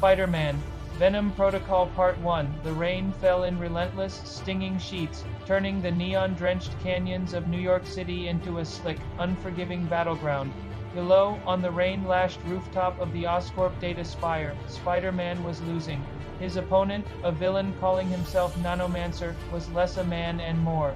Spider-Man, Venom Protocol Part 1. The rain fell in relentless, stinging sheets, turning the neon-drenched canyons of New York City into a slick, unforgiving battleground. Below, on the rain-lashed rooftop of the Oscorp Data Spire, Spider-Man was losing. His opponent, a villain calling himself Nanomancer, was less a man and more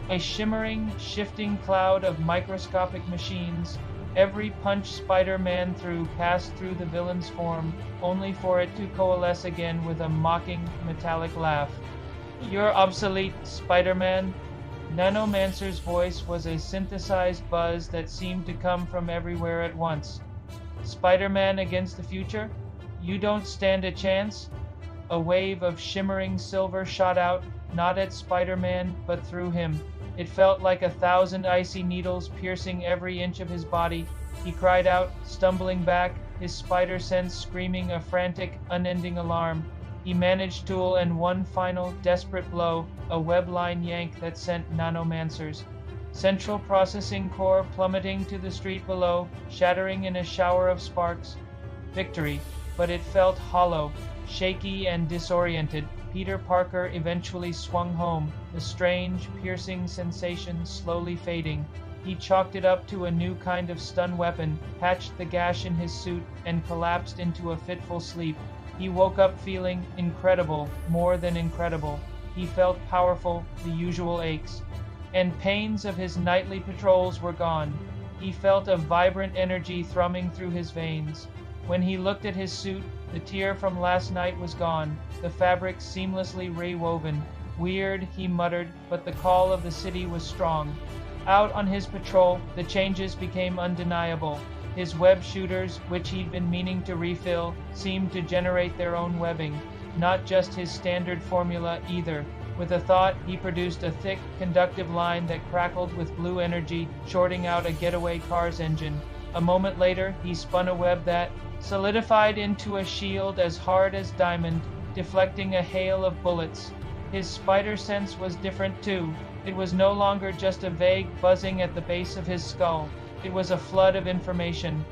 a shimmering, shifting cloud of microscopic machines. Every punch Spider-Man threw passed through the villain's form, only for it to coalesce again with a mocking, metallic laugh. "You're obsolete, Spider-Man." Nanomancer's voice was a synthesized buzz that seemed to come from everywhere at once. "Spider-Man against the future? You don't stand a chance?" A wave of shimmering silver shot out, not at Spider-Man, but through him. It felt like 1,000 icy needles piercing every inch of his body. He cried out, stumbling back, his spider sense screaming a frantic, unending alarm. He managed tool and one final, desperate blow, a web line yank that sent Nanomancer's central processing core plummeting to the street below, shattering in a shower of sparks. Victory, but it felt hollow, shaky and disoriented. Peter Parker eventually swung home, the strange, piercing sensation slowly fading. He chalked it up to a new kind of stun weapon, patched the gash in his suit, and collapsed into a fitful sleep. He woke up feeling incredible, more than incredible. He felt powerful, the usual aches and pains of his nightly patrols were gone. He felt a vibrant energy thrumming through his veins. When he looked at his suit, the tear from last night was gone, the fabric seamlessly rewoven. "Weird," he muttered, but the call of the city was strong. Out on his patrol, the changes became undeniable. His web shooters, which he'd been meaning to refill, seemed to generate their own webbing. Not just his standard formula either. With a thought, he produced a thick, conductive line that crackled with blue energy, shorting out a getaway car's engine. A moment later, he spun a web that solidified into a shield as hard as diamond, deflecting a hail of bullets. His spider sense was different too. It was no longer just a vague buzzing at the base of his skull. It was a flood of information.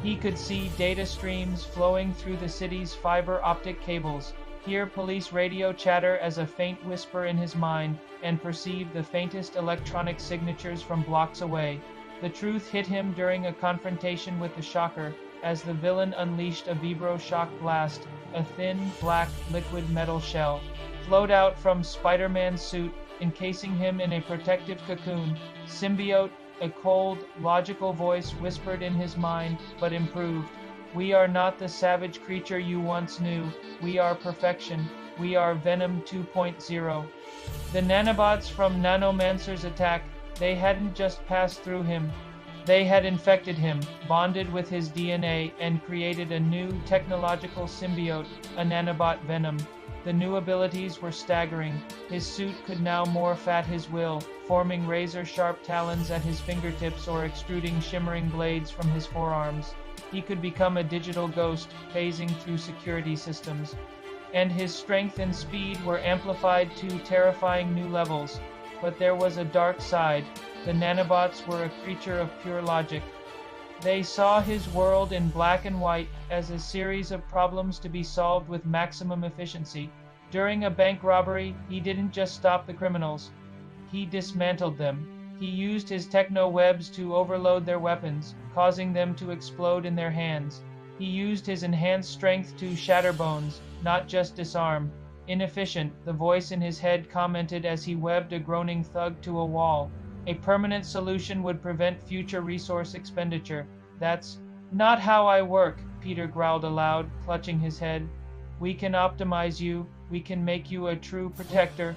He could see data streams flowing through the city's fiber optic cables, hear police radio chatter as a faint whisper in his mind, and perceive the faintest electronic signatures from blocks away. The truth hit him during a confrontation with the Shocker, as the villain unleashed a vibro-shock blast. A thin, black, liquid metal shell flowed out from Spider-Man's suit, encasing him in a protective cocoon. "Symbiote," a cold, logical voice whispered in his mind, but improved. "We are not the savage creature you once knew. We are perfection. We are Venom 2.0. The nanobots from Nanomancer's attack, they hadn't just passed through him. They had infected him, bonded with his DNA, and created a new technological symbiote, a nanobot Venom. The new abilities were staggering. His suit could now morph at his will, forming razor-sharp talons at his fingertips or extruding shimmering blades from his forearms. He could become a digital ghost, phasing through security systems. And his strength and speed were amplified to terrifying new levels. But there was a dark side. The nanobots were a creature of pure logic. They saw his world in black and white as a series of problems to be solved with maximum efficiency. During a bank robbery, he didn't just stop the criminals. He dismantled them. He used his techno-webs to overload their weapons, causing them to explode in their hands. He used his enhanced strength to shatter bones, not just disarm. "Inefficient," the voice in his head commented as he webbed a groaning thug to a wall. "A permanent solution would prevent future resource expenditure." "That's not how I work," Peter growled aloud, clutching his head. "We can optimize you. We can make you a true protector."